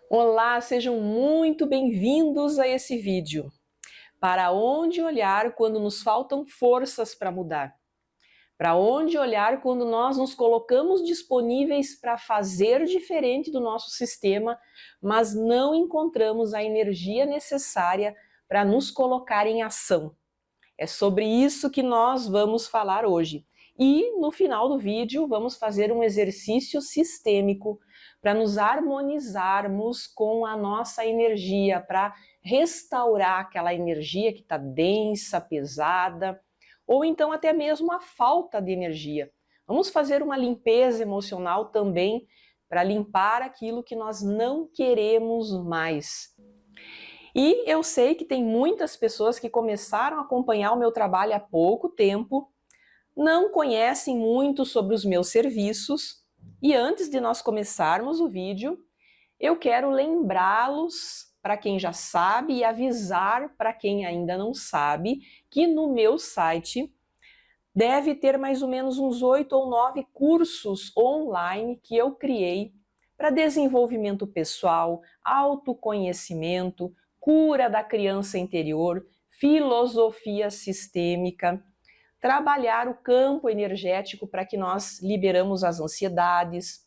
Olá, sejam muito bem-vindos a esse vídeo. Para onde olhar quando nos faltam forças para mudar? Para onde olhar quando nós nos colocamos disponíveis para fazer diferente do nosso sistema, mas não encontramos a energia necessária para nos colocar em ação? É sobre isso que nós vamos falar hoje. E no final do vídeo vamos fazer um exercício sistêmico para nos harmonizarmos com a nossa energia, para restaurar aquela energia que está densa, pesada, ou então até mesmo a falta de energia. Vamos fazer uma limpeza emocional também para limpar aquilo que nós não queremos mais. E eu sei que tem muitas pessoas que começaram a acompanhar o meu trabalho há pouco tempo, não conhecem muito sobre os meus serviços, e antes de nós começarmos o vídeo, eu quero lembrá-los, para quem já sabe, e avisar para quem ainda não sabe, que no meu site deve ter mais ou menos uns 8 ou 9 cursos online que eu criei para desenvolvimento pessoal, autoconhecimento, cura da criança interior, filosofia sistêmica, trabalhar o campo energético para que nós liberamos as ansiedades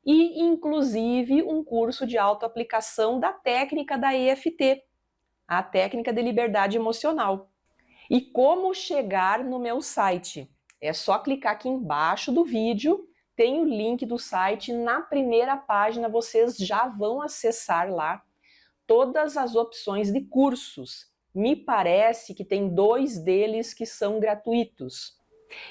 e, inclusive, um curso de autoaplicação da técnica da EFT, a técnica de liberdade emocional. E como chegar no meu site? É só clicar aqui embaixo do vídeo, tem o link do site, na primeira página vocês já vão acessar lá todas as opções de cursos. Me parece que tem 2 deles que são gratuitos.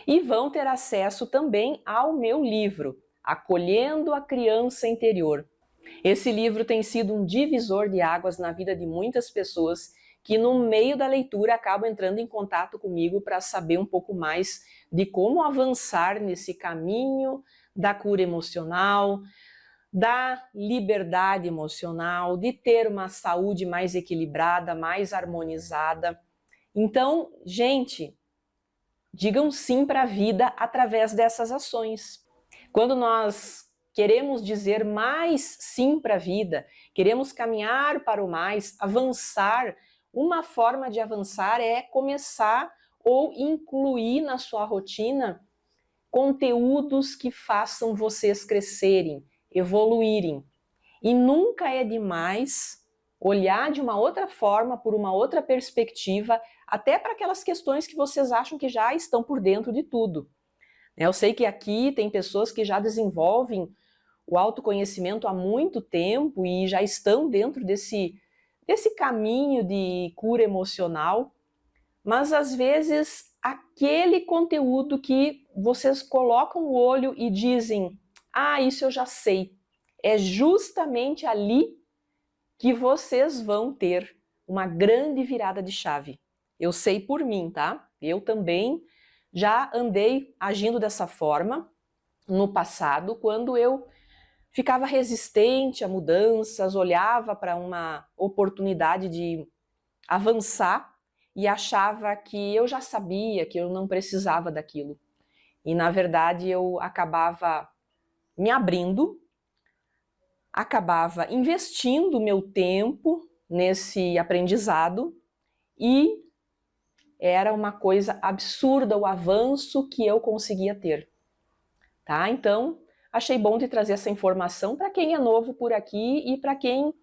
E vão ter acesso também ao meu livro, Acolhendo a Criança Interior. Esse livro tem sido um divisor de águas na vida de muitas pessoas que no meio da leitura acabam entrando em contato comigo para saber um pouco mais de como avançar nesse caminho da cura emocional, da liberdade emocional, de ter uma saúde mais equilibrada, mais harmonizada. Então, gente, digam sim para a vida através dessas ações. Quando nós queremos dizer mais sim para a vida, queremos caminhar para o mais, avançar, uma forma de avançar é começar ou incluir na sua rotina conteúdos que façam vocês crescerem, evoluírem. E nunca é demais olhar de uma outra forma, por uma outra perspectiva, até para aquelas questões que vocês acham que já estão por dentro de tudo. Eu sei que aqui tem pessoas que já desenvolvem o autoconhecimento há muito tempo e já estão dentro desse caminho de cura emocional, mas às vezes aquele conteúdo que vocês colocam o olho e dizem: ah, isso eu já sei, é justamente ali que vocês vão ter uma grande virada de chave. Eu sei por mim, tá? Eu também já andei agindo dessa forma no passado, quando eu ficava resistente a mudanças, olhava para uma oportunidade de avançar e achava que eu já sabia, que eu não precisava daquilo. E na verdade eu acabava me abrindo, acabava investindo meu tempo nesse aprendizado e era uma coisa absurda o avanço que eu conseguia ter. Tá? Então, achei bom de trazer essa informação para quem é novo por aqui e para quem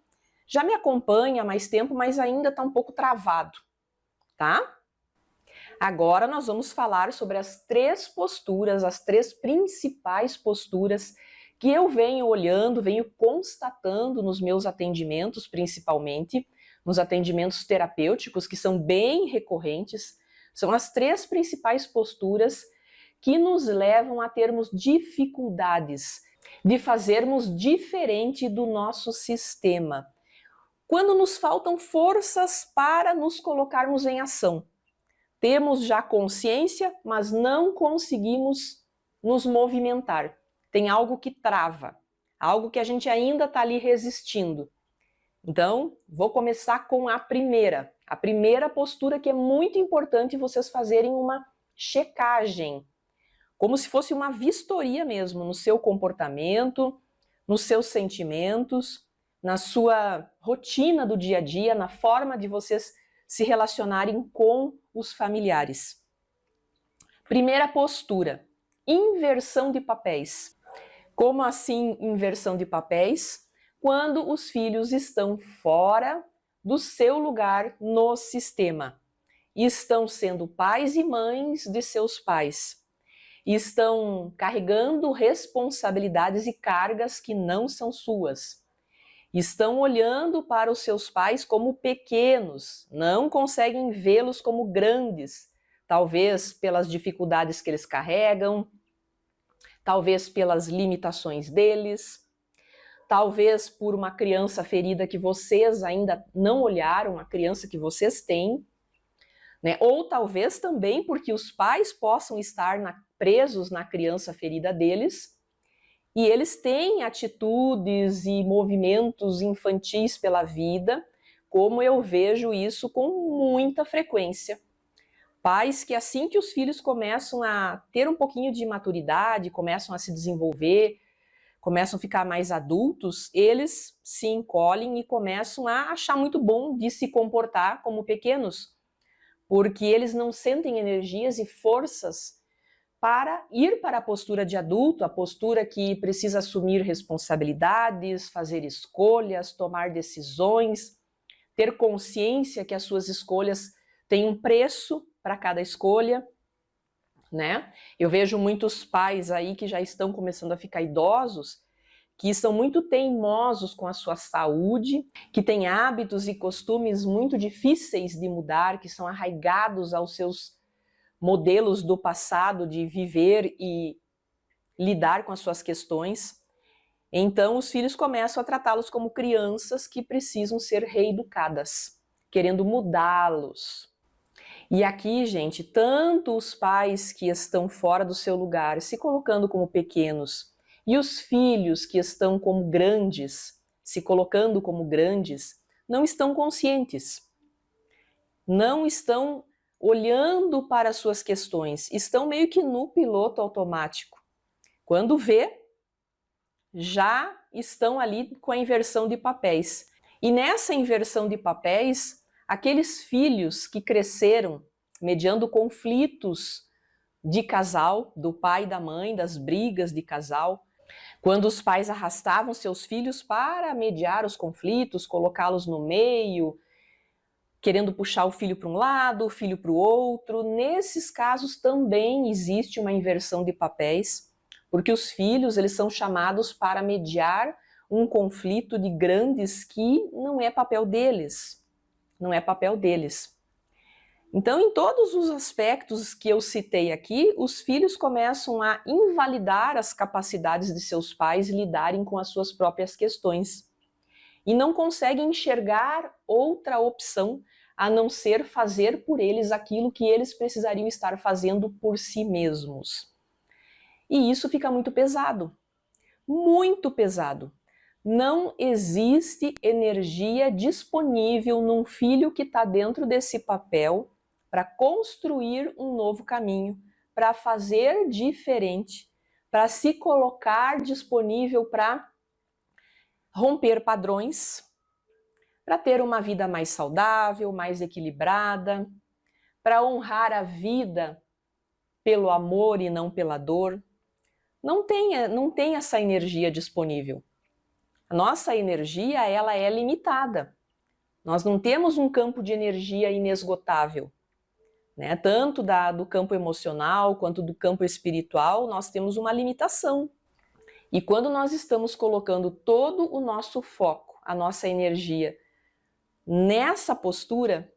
já me acompanha há mais tempo, mas ainda está um pouco travado, tá? Agora nós vamos falar sobre as 3 posturas, as 3 principais posturas que eu venho olhando, venho constatando nos meus atendimentos, principalmente, nos atendimentos terapêuticos, que são bem recorrentes. São as 3 principais posturas que nos levam a termos dificuldades de fazermos diferente do nosso sistema. Quando nos faltam forças para nos colocarmos em ação. Temos já consciência, mas não conseguimos nos movimentar. Tem algo que trava, algo que a gente ainda está ali resistindo. Então, vou começar com a primeira postura, que é muito importante vocês fazerem uma checagem, como se fosse uma vistoria mesmo no seu comportamento, nos seus sentimentos. na sua rotina do dia a dia, na forma de vocês se relacionarem com os familiares. Primeira postura, inversão de papéis. Como assim inversão de papéis? Quando os filhos estão fora do seu lugar no sistema. Estão sendo pais e mães de seus pais. Estão carregando responsabilidades e cargas que não são suas. Estão olhando para os seus pais como pequenos, não conseguem vê-los como grandes, talvez pelas dificuldades que eles carregam, talvez pelas limitações deles, talvez por uma criança ferida que vocês ainda não olharam, a criança que vocês têm, né? Ou talvez também porque os pais possam estar presos na criança ferida deles e eles têm atitudes e movimentos infantis pela vida, como eu vejo isso com muita frequência. Pais que assim que os filhos começam a ter um pouquinho de maturidade, começam a se desenvolver, começam a ficar mais adultos, eles se encolhem e começam a achar muito bom de se comportar como pequenos, porque eles não sentem energias e forças para ir para a postura de adulto, a postura que precisa assumir responsabilidades, fazer escolhas, tomar decisões, ter consciência que as suas escolhas têm um preço para cada escolha, né? Eu vejo muitos pais aí que já estão começando a ficar idosos, que são muito teimosos com a sua saúde, que têm hábitos e costumes muito difíceis de mudar, que são arraigados aos seus modelos do passado de viver e lidar com as suas questões. Então, os filhos começam a tratá-los como crianças que precisam ser reeducadas, querendo mudá-los. E aqui, gente, tanto os pais que estão fora do seu lugar, se colocando como pequenos, e os filhos que estão como grandes, se colocando como grandes, não estão conscientes. Não estão olhando para as suas questões, estão meio que no piloto automático. Quando vê, já estão ali com a inversão de papéis. E nessa inversão de papéis, aqueles filhos que cresceram mediando conflitos de casal, do pai e da mãe, das brigas de casal, quando os pais arrastavam seus filhos para mediar os conflitos, colocá-los no meio, querendo puxar o filho para um lado, o filho para o outro, nesses casos também existe uma inversão de papéis, porque os filhos eles são chamados para mediar um conflito de grandes que não é papel deles, não é papel deles. Então, em todos os aspectos que eu citei aqui, os filhos começam a invalidar as capacidades de seus pais lidarem com as suas próprias questões e não conseguem enxergar outra opção a não ser fazer por eles aquilo que eles precisariam estar fazendo por si mesmos. E isso fica muito pesado, muito pesado. Não existe energia disponível num filho que está dentro desse papel para construir um novo caminho, para fazer diferente, para se colocar disponível para romper padrões, para ter uma vida mais saudável, mais equilibrada, para honrar a vida pelo amor e não pela dor. Não tem essa energia disponível. A nossa energia, ela é limitada. Nós não temos um campo de energia inesgotável. Né? Tanto do campo emocional quanto do campo espiritual, nós temos uma limitação. E quando nós estamos colocando todo o nosso foco, a nossa energia nessa postura,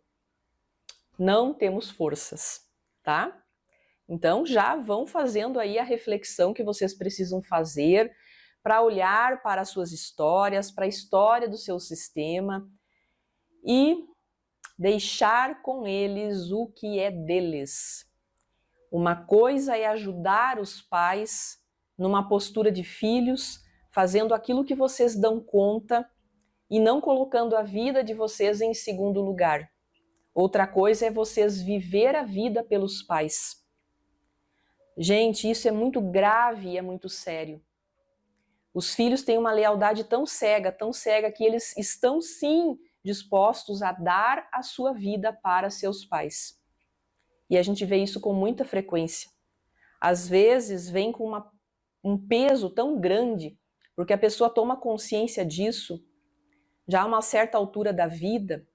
não temos forças, tá? Então já vão fazendo aí a reflexão que vocês precisam fazer para olhar para as suas histórias, para a história do seu sistema e deixar com eles o que é deles. Uma coisa é ajudar os pais numa postura de filhos, fazendo aquilo que vocês dão conta e não colocando a vida de vocês em segundo lugar. Outra coisa é vocês viver a vida pelos pais. Gente, isso é muito grave e é muito sério. Os filhos têm uma lealdade tão cega que eles estão sim dispostos a dar a sua vida para seus pais. E a gente vê isso com muita frequência. Às vezes vem com um peso tão grande, porque a pessoa toma consciência disso já a uma certa altura da vida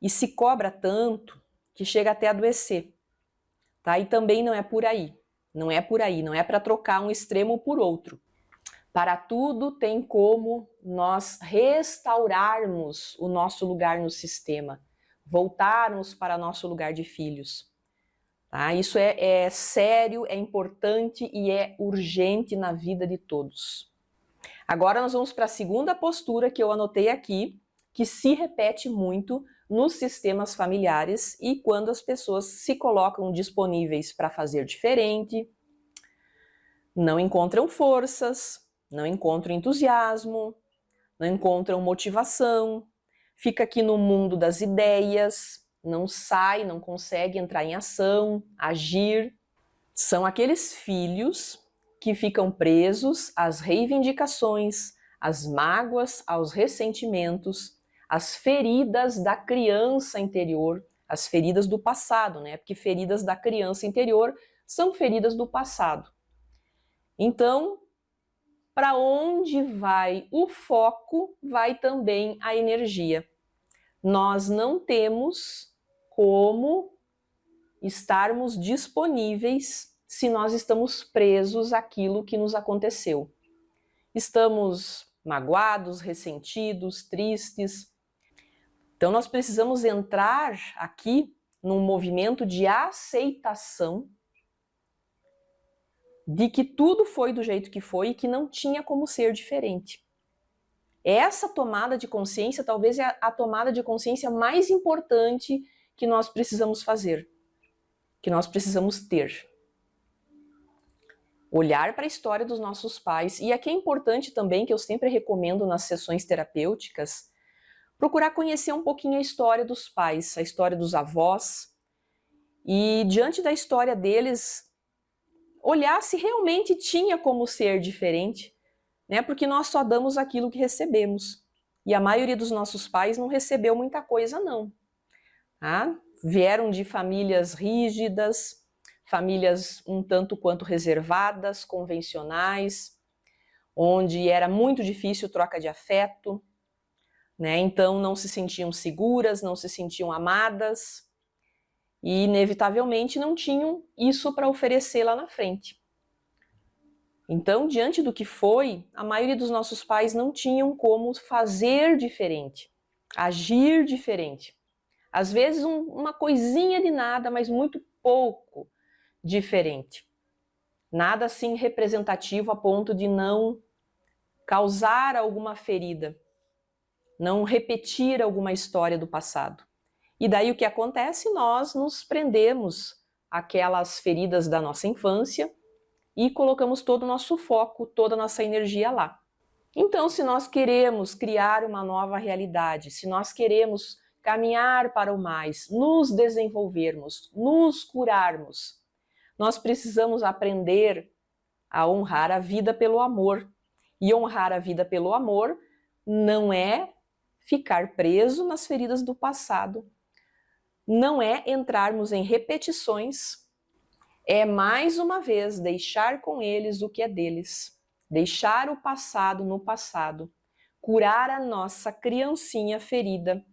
e se cobra tanto que chega até a adoecer. Tá? E também não é por aí. Não é por aí, não é para trocar um extremo por outro. Para tudo tem como nós restaurarmos o nosso lugar no sistema, voltarmos para nosso lugar de filhos. Tá? Isso é sério, é importante e é urgente na vida de todos. Agora nós vamos para a segunda postura que eu anotei aqui, que se repete muito nos sistemas familiares e quando as pessoas se colocam disponíveis para fazer diferente, não encontram forças, não encontram entusiasmo, não encontram motivação, fica aqui no mundo das ideias, não sai, não consegue entrar em ação, agir. São aqueles filhos que ficam presos às reivindicações, às mágoas, aos ressentimentos, às feridas da criança interior, as feridas do passado, né? Porque feridas da criança interior são feridas do passado. Então, para onde vai o foco, vai também a energia. Nós não temos como estarmos disponíveis se nós estamos presos àquilo que nos aconteceu. Estamos magoados, ressentidos, tristes. Então nós precisamos entrar aqui num movimento de aceitação de que tudo foi do jeito que foi e que não tinha como ser diferente. Essa tomada de consciência talvez é a tomada de consciência mais importante que nós precisamos fazer, que nós precisamos ter. Olhar para a história dos nossos pais, e aqui é importante também, que eu sempre recomendo nas sessões terapêuticas, procurar conhecer um pouquinho a história dos pais, a história dos avós, e diante da história deles, olhar se realmente tinha como ser diferente, né? Porque nós só damos aquilo que recebemos. E a maioria dos nossos pais não recebeu muita coisa, não. Tá? Vieram de famílias rígidas, famílias um tanto quanto reservadas, convencionais, onde era muito difícil troca de afeto, né? Então não se sentiam seguras, não se sentiam amadas e inevitavelmente não tinham isso para oferecer lá na frente. Então, diante do que foi, a maioria dos nossos pais não tinham como fazer diferente, agir diferente. Às vezes uma coisinha de nada, mas muito pouco diferente. Nada assim representativo a ponto de não causar alguma ferida, não repetir alguma história do passado. E daí o que acontece? Nós nos prendemos àquelas feridas da nossa infância e colocamos todo o nosso foco, toda a nossa energia lá. Então, se nós queremos criar uma nova realidade, se nós queremos caminhar para o mais, nos desenvolvermos, nos curarmos, nós precisamos aprender a honrar a vida pelo amor. E honrar a vida pelo amor não é ficar preso nas feridas do passado, não é entrarmos em repetições, é mais uma vez deixar com eles o que é deles, deixar o passado no passado, curar a nossa criancinha ferida,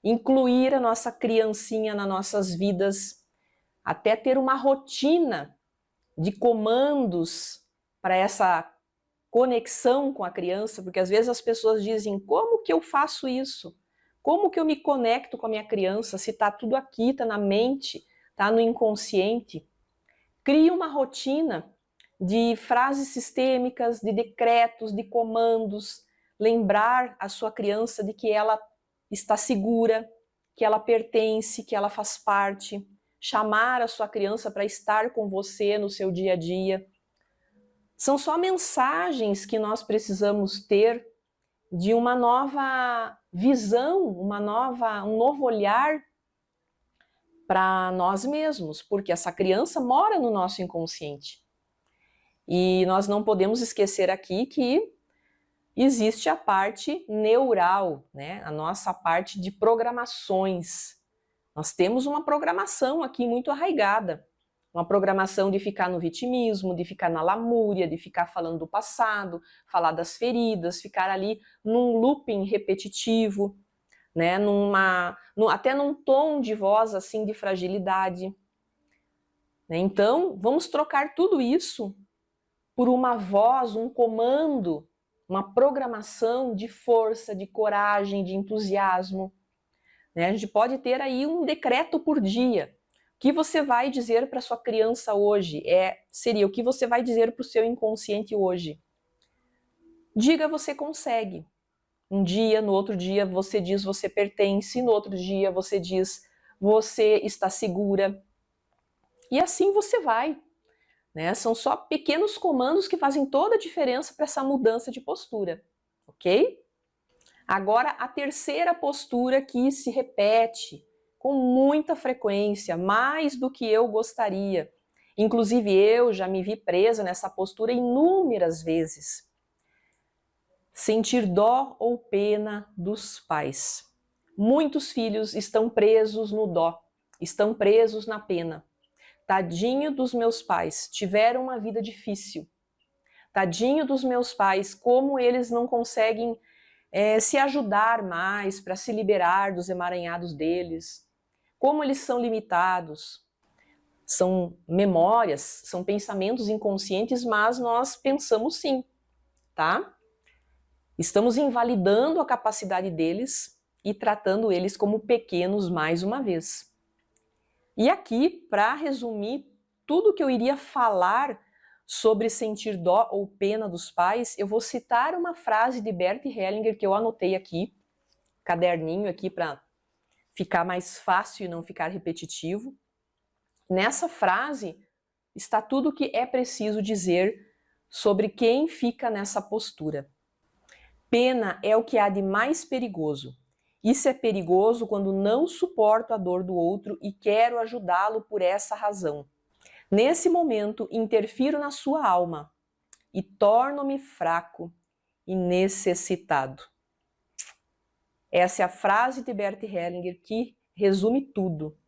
incluir a nossa criancinha nas nossas vidas, até ter uma rotina de comandos para essa conexão com a criança, porque às vezes as pessoas dizem, como que eu faço isso? Como que eu me conecto com a minha criança se está tudo aqui, está na mente, está no inconsciente? Crie uma rotina de frases sistêmicas, de decretos, de comandos, lembrar a sua criança de que ela está segura, que ela pertence, que ela faz parte, chamar a sua criança para estar com você no seu dia a dia. São só mensagens que nós precisamos ter de uma nova visão, um novo olhar para nós mesmos, porque essa criança mora no nosso inconsciente. E nós não podemos esquecer aqui que existe a parte neural, né? A nossa parte de programações. Nós temos uma programação aqui muito arraigada. Uma programação de ficar no vitimismo, de ficar na lamúria, de ficar falando do passado, falar das feridas, ficar ali num looping repetitivo, né? Até num tom de voz assim de fragilidade. Né? Então, vamos trocar tudo isso por uma voz, um comando, uma programação de força, de coragem, de entusiasmo. Né? A gente pode ter aí um decreto por dia. O que você vai dizer para sua criança hoje? Seria o que você vai dizer para o seu inconsciente hoje. Diga você consegue. Um dia, no outro dia você diz você pertence, no outro dia você diz você está segura. E assim você vai. Né? São só pequenos comandos que fazem toda a diferença para essa mudança de postura. Ok? Agora, a terceira postura que se repete com muita frequência, mais do que eu gostaria. Inclusive, eu já me vi presa nessa postura inúmeras vezes. Sentir dó ou pena dos pais. Muitos filhos estão presos no dó, estão presos na pena. Tadinho dos meus pais, tiveram uma vida difícil. Tadinho dos meus pais, como eles não conseguem se ajudar mais para se liberar dos emaranhados deles. Como eles são limitados. São memórias, são pensamentos inconscientes, mas nós pensamos sim, tá? Estamos invalidando a capacidade deles e tratando eles como pequenos mais uma vez. E aqui, para resumir tudo que eu iria falar sobre sentir dó ou pena dos pais, eu vou citar uma frase de Bert Hellinger que eu anotei aqui, caderninho aqui para ficar mais fácil e não ficar repetitivo. Nessa frase está tudo o que é preciso dizer sobre quem fica nessa postura. Pena é o que há de mais perigoso. Isso é perigoso quando não suporto a dor do outro e quero ajudá-lo por essa razão. Nesse momento, interfiro na sua alma e torno-me fraco e necessitado. Essa é a frase de Bert Hellinger que resume tudo.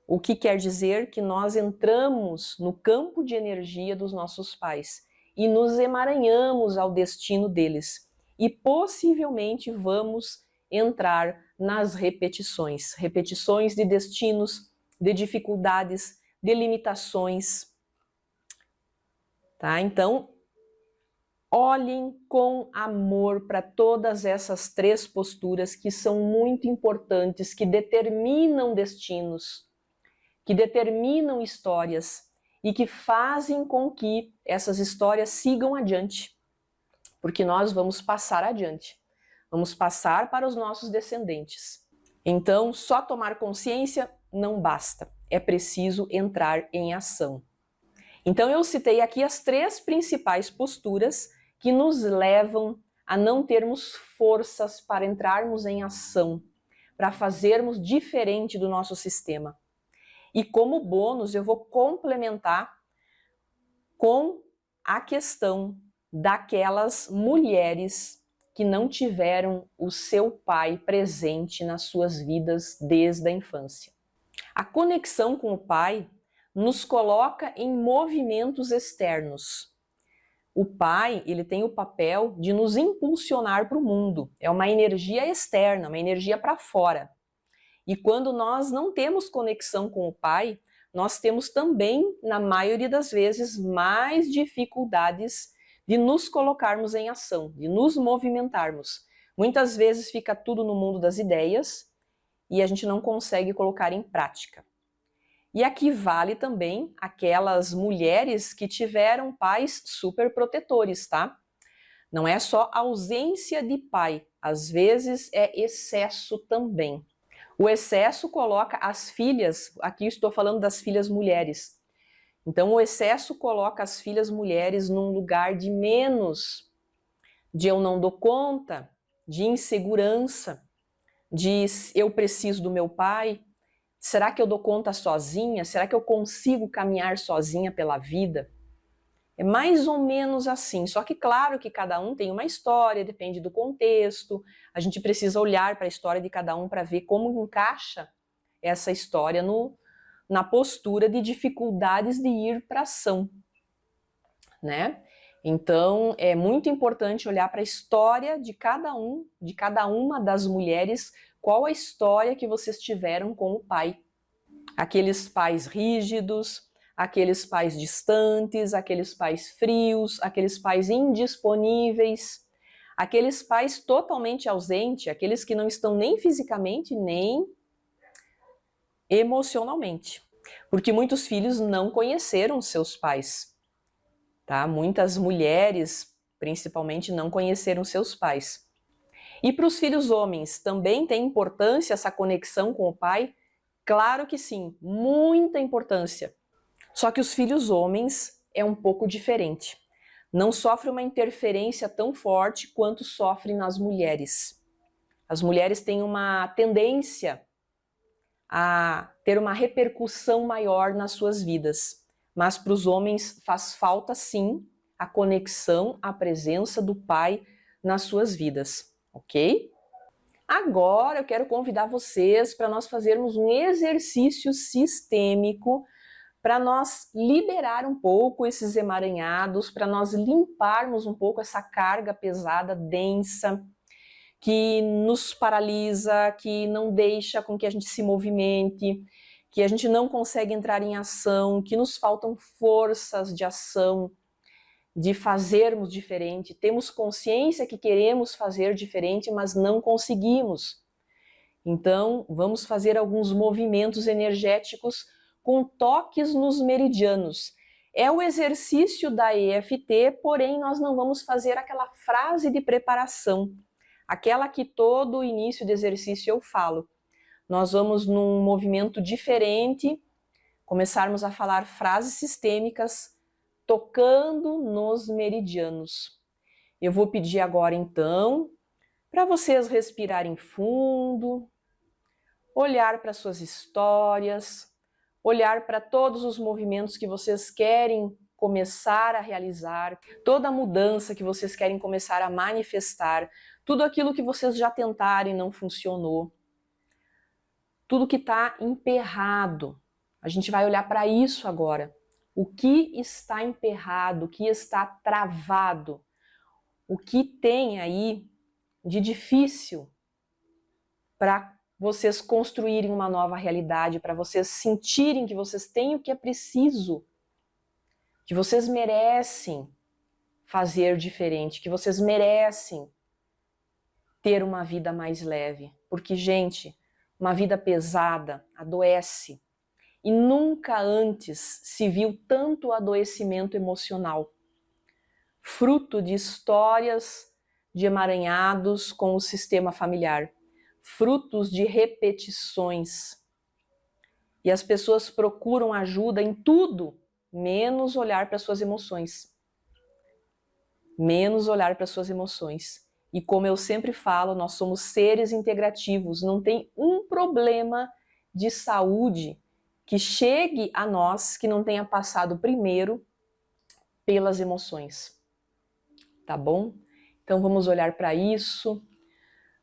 O que quer dizer que nós entramos no campo de energia dos nossos pais e nos emaranhamos ao destino deles. E possivelmente vamos entrar nas repetições. Repetições de destinos, de dificuldades, de limitações. Tá? Então, olhem com amor para todas essas três posturas que são muito importantes, que determinam destinos, que determinam histórias e que fazem com que essas histórias sigam adiante, porque nós vamos passar adiante, vamos passar para os nossos descendentes. Então, só tomar consciência não basta, é preciso entrar em ação. Então, eu citei aqui as três principais posturas que nos levam a não termos forças para entrarmos em ação, para fazermos diferente do nosso sistema. E como bônus, eu vou complementar com a questão daquelas mulheres que não tiveram o seu pai presente nas suas vidas desde a infância. A conexão com o pai nos coloca em movimentos externos. O pai, ele tem o papel de nos impulsionar para o mundo. É uma energia externa, uma energia para fora. E quando nós não temos conexão com o pai, nós temos também, na maioria das vezes, mais dificuldades de nos colocarmos em ação, de nos movimentarmos. Muitas vezes fica tudo no mundo das ideias e a gente não consegue colocar em prática. E aqui vale também aquelas mulheres que tiveram pais super protetores, tá? Não é só ausência de pai, às vezes é excesso também. O excesso coloca as filhas, aqui estou falando das filhas mulheres. Então o excesso coloca as filhas mulheres num lugar de menos, de eu não dou conta, de insegurança, de eu preciso do meu pai. Será que eu dou conta sozinha? Será que eu consigo caminhar sozinha pela vida? É mais ou menos assim, só que claro que cada um tem uma história, depende do contexto, a gente precisa olhar para a história de cada um para ver como encaixa essa história na postura de dificuldades de ir para a ação, né? Então, é muito importante olhar para a história de cada uma das mulheres, qual a história que vocês tiveram com o pai. Aqueles pais rígidos, aqueles pais distantes, aqueles pais frios, aqueles pais indisponíveis, aqueles pais totalmente ausentes, aqueles que não estão nem fisicamente, nem emocionalmente. Porque muitos filhos não conheceram seus pais, tá? Muitas mulheres, principalmente, não conheceram seus pais. E para os filhos homens, também tem importância essa conexão com o pai? Claro que sim, muita importância. Só que os filhos homens é um pouco diferente. Não sofre uma interferência tão forte quanto sofrem nas mulheres. As mulheres têm uma tendência a ter uma repercussão maior nas suas vidas. Mas para os homens faz falta sim a conexão, a presença do pai nas suas vidas, ok? Agora eu quero convidar vocês para nós fazermos um exercício sistêmico para nós liberar um pouco esses emaranhados, para nós limparmos um pouco essa carga pesada, densa, que nos paralisa, que não deixa com que a gente se movimente, que a gente não consegue entrar em ação, que nos faltam forças de ação, de fazermos diferente. Temos consciência que queremos fazer diferente, mas não conseguimos. Então, vamos fazer alguns movimentos energéticos com toques nos meridianos. É o exercício da EFT, porém nós não vamos fazer aquela frase de preparação, aquela que todo início de exercício eu falo. Nós vamos num movimento diferente, começarmos a falar frases sistêmicas, tocando nos meridianos. Eu vou pedir agora então, para vocês respirarem fundo, olhar para suas histórias, olhar para todos os movimentos que vocês querem começar a realizar, toda a mudança que vocês querem começar a manifestar, tudo aquilo que vocês já tentaram e não funcionou, tudo que está emperrado. A gente vai olhar para isso agora. O que está emperrado, o que está travado, o que tem aí de difícil para vocês construírem uma nova realidade, para vocês sentirem que vocês têm o que é preciso, que vocês merecem fazer diferente, que vocês merecem ter uma vida mais leve. Porque, gente, uma vida pesada adoece. E nunca antes se viu tanto adoecimento emocional, fruto de histórias de emaranhados com o sistema familiar, frutos de repetições. E as pessoas procuram ajuda em tudo, menos olhar para suas emoções. Menos olhar para suas emoções. E como eu sempre falo, nós somos seres integrativos, não tem um problema de saúde que chegue a nós que não tenha passado primeiro pelas emoções. Tá bom? Então vamos olhar para isso.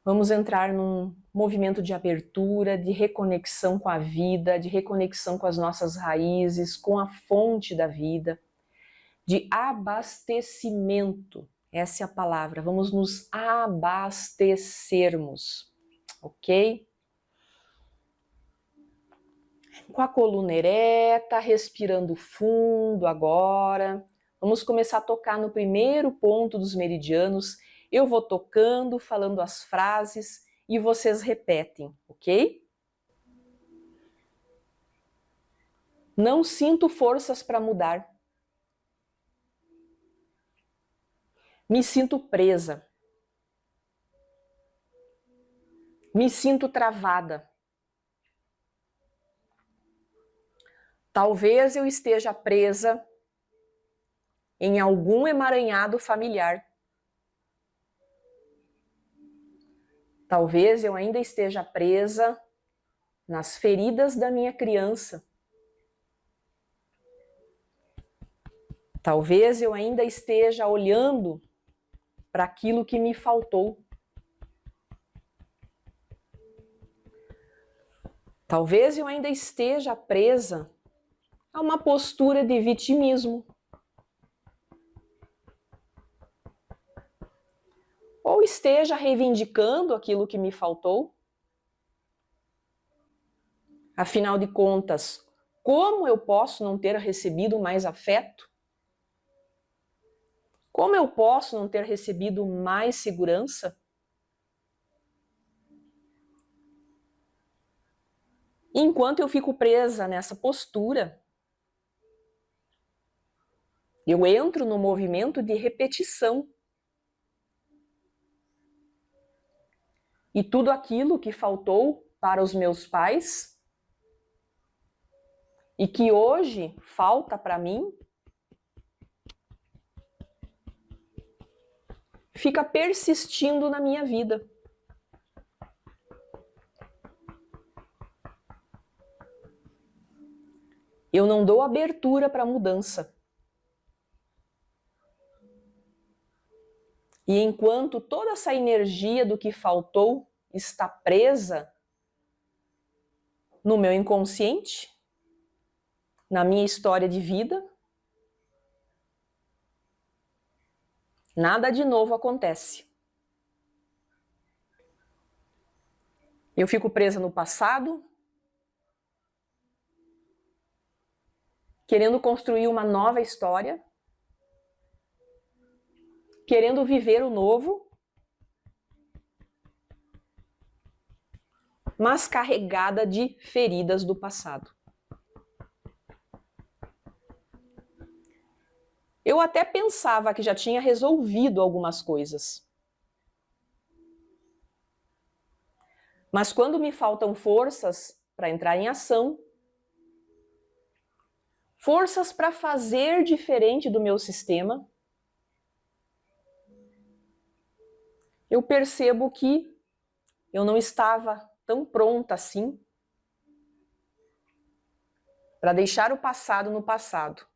Vamos entrar num movimento de abertura, de reconexão com a vida, de reconexão com as nossas raízes, com a fonte da vida, de abastecimento. Essa é a palavra. Vamos nos abastecermos, ok? Com a coluna ereta, respirando fundo agora. Vamos começar a tocar no primeiro ponto dos meridianos. Eu vou tocando, falando as frases e vocês repetem, ok? Não sinto forças para mudar. Me sinto presa. Me sinto travada. Talvez eu esteja presa em algum emaranhado familiar. Talvez eu ainda esteja presa nas feridas da minha criança. Talvez eu ainda esteja olhando para aquilo que me faltou. Talvez eu ainda esteja presa a uma postura de vitimismo. Ou esteja reivindicando aquilo que me faltou. Afinal de contas, como eu posso não ter recebido mais afeto? Como eu posso não ter recebido mais segurança? Enquanto eu fico presa nessa postura, eu entro no movimento de repetição. E tudo aquilo que faltou para os meus pais e que hoje falta para mim, fica persistindo na minha vida. Eu não dou abertura para a mudança. E enquanto toda essa energia do que faltou está presa no meu inconsciente, na minha história de vida, nada de novo acontece. Eu fico presa no passado, querendo construir uma nova história, querendo viver o novo, mas carregada de feridas do passado. Eu até pensava que já tinha resolvido algumas coisas. Mas quando me faltam forças para entrar em ação, forças para fazer diferente do meu sistema, eu percebo que eu não estava tão pronta assim para deixar o passado no passado.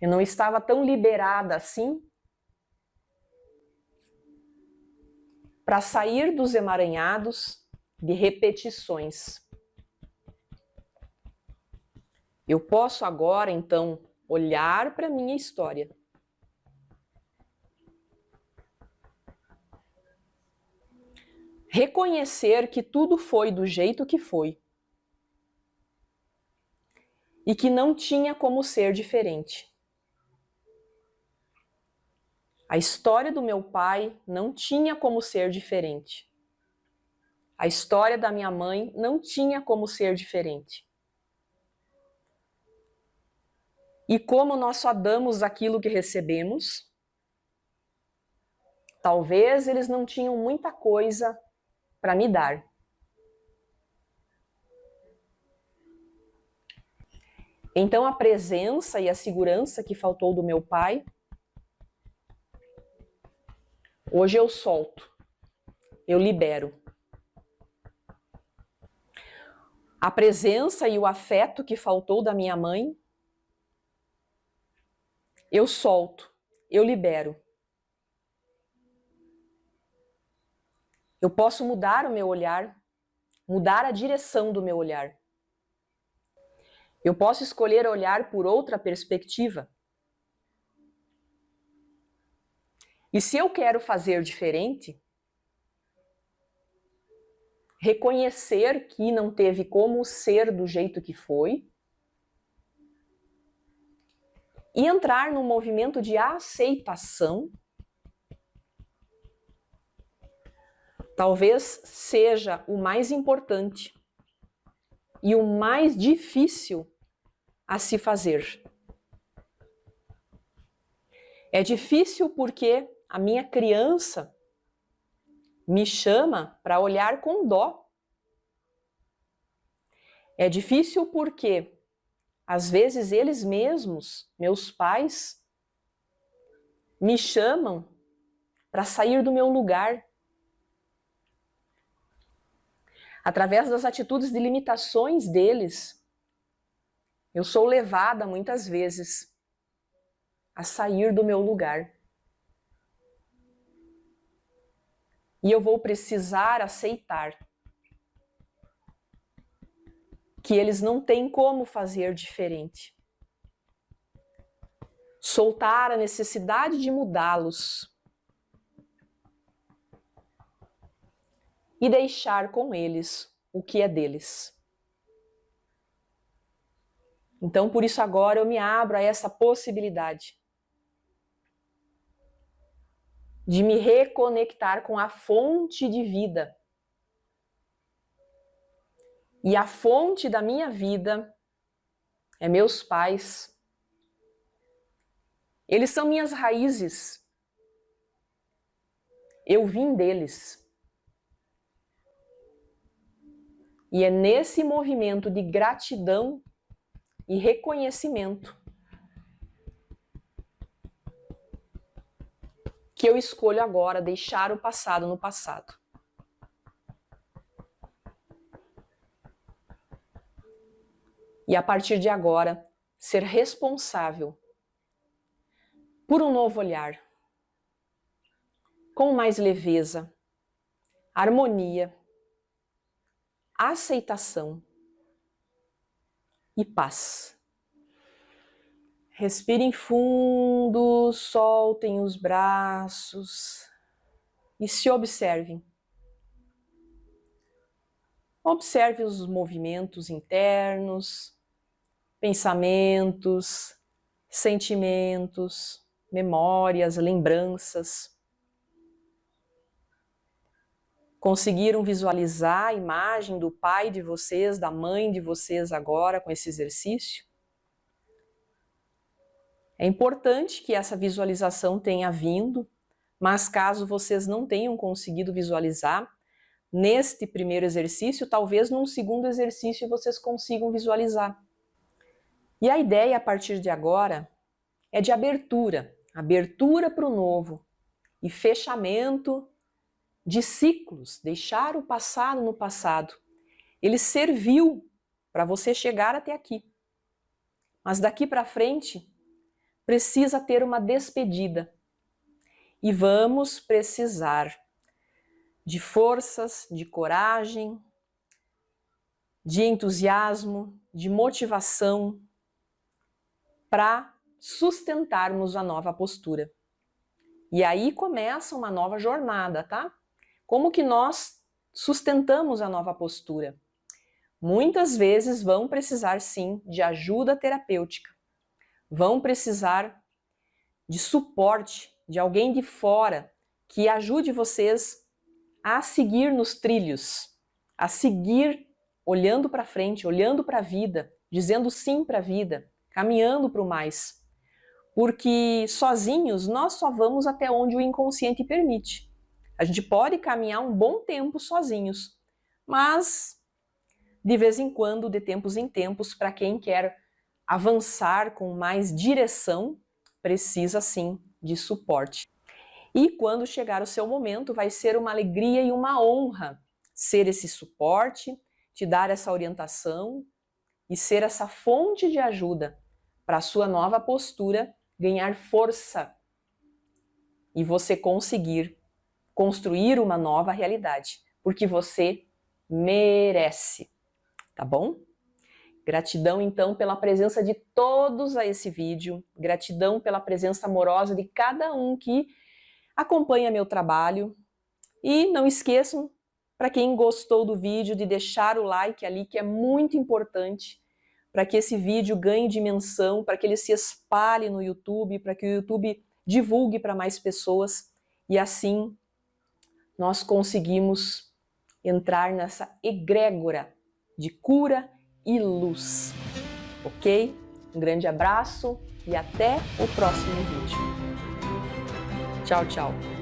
Eu não estava tão liberada assim para sair dos emaranhados de repetições. Eu posso agora, então, olhar para a minha história. Reconhecer que tudo foi do jeito que foi. E que não tinha como ser diferente. A história do meu pai não tinha como ser diferente. A história da minha mãe não tinha como ser diferente. E como nós só damos aquilo que recebemos, talvez eles não tinham muita coisa para me dar. Então a presença e a segurança que faltou do meu pai, hoje eu solto, eu libero. A presença e o afeto que faltou da minha mãe, eu solto, eu libero. Eu posso mudar o meu olhar, mudar a direção do meu olhar. Eu posso escolher olhar por outra perspectiva. E se eu quero fazer diferente, reconhecer que não teve como ser do jeito que foi e entrar num movimento de aceitação, talvez seja o mais importante e o mais difícil a se fazer. É difícil porque a minha criança me chama para olhar com dó. É difícil porque, às vezes, eles mesmos, meus pais, me chamam para sair do meu lugar. Através das atitudes de limitações deles, Eu sou levada muitas vezes a sair do meu lugar. E eu vou precisar aceitar que eles não têm como fazer diferente. Soltar a necessidade de mudá-los e deixar com eles o que é deles. Então, por isso agora eu me abro a essa possibilidade de me reconectar com a fonte de vida. E a fonte da minha vida é meus pais. Eles são minhas raízes. Eu vim deles. E é nesse movimento de gratidão e reconhecimento que eu escolho agora deixar o passado no passado. E a partir de agora, ser responsável por um novo olhar, com mais leveza, harmonia, aceitação e paz. Respirem fundo, soltem os braços e se observem. Observe os movimentos internos, pensamentos, sentimentos, memórias, lembranças. Conseguiram visualizar a imagem do pai de vocês, da mãe de vocês agora com esse exercício? É importante que essa visualização tenha vindo, mas caso vocês não tenham conseguido visualizar, neste primeiro exercício, talvez num segundo exercício vocês consigam visualizar. E a ideia a partir de agora é de abertura para o novo e fechamento de ciclos, deixar o passado no passado. Ele serviu para você chegar até aqui, mas daqui para frente precisa ter uma despedida e vamos precisar de forças, de coragem, de entusiasmo, de motivação para sustentarmos a nova postura. E aí começa uma nova jornada, tá? Como que nós sustentamos a nova postura? Muitas vezes vão precisar sim de ajuda terapêutica, vão precisar de suporte de alguém de fora que ajude vocês a seguir nos trilhos, a seguir olhando para frente, olhando para a vida, dizendo sim para a vida, caminhando para o mais. Porque sozinhos nós só vamos até onde o inconsciente permite. A gente pode caminhar um bom tempo sozinhos, mas de vez em quando, de tempos em tempos, para quem quer avançar com mais direção, precisa sim de suporte. E quando chegar o seu momento, vai ser uma alegria e uma honra ser esse suporte, te dar essa orientação e ser essa fonte de ajuda para a sua nova postura ganhar força e você conseguir construir uma nova realidade, porque você merece, tá bom? Gratidão, então, pela presença de todos a esse vídeo, gratidão pela presença amorosa de cada um que acompanha meu trabalho e não esqueçam, para quem gostou do vídeo, de deixar o like ali, que é muito importante para que esse vídeo ganhe dimensão, para que ele se espalhe no YouTube, para que o YouTube divulgue para mais pessoas e assim nós conseguimos entrar nessa egrégora de cura e luz, ok? Um grande abraço e até o próximo vídeo. Tchau, tchau!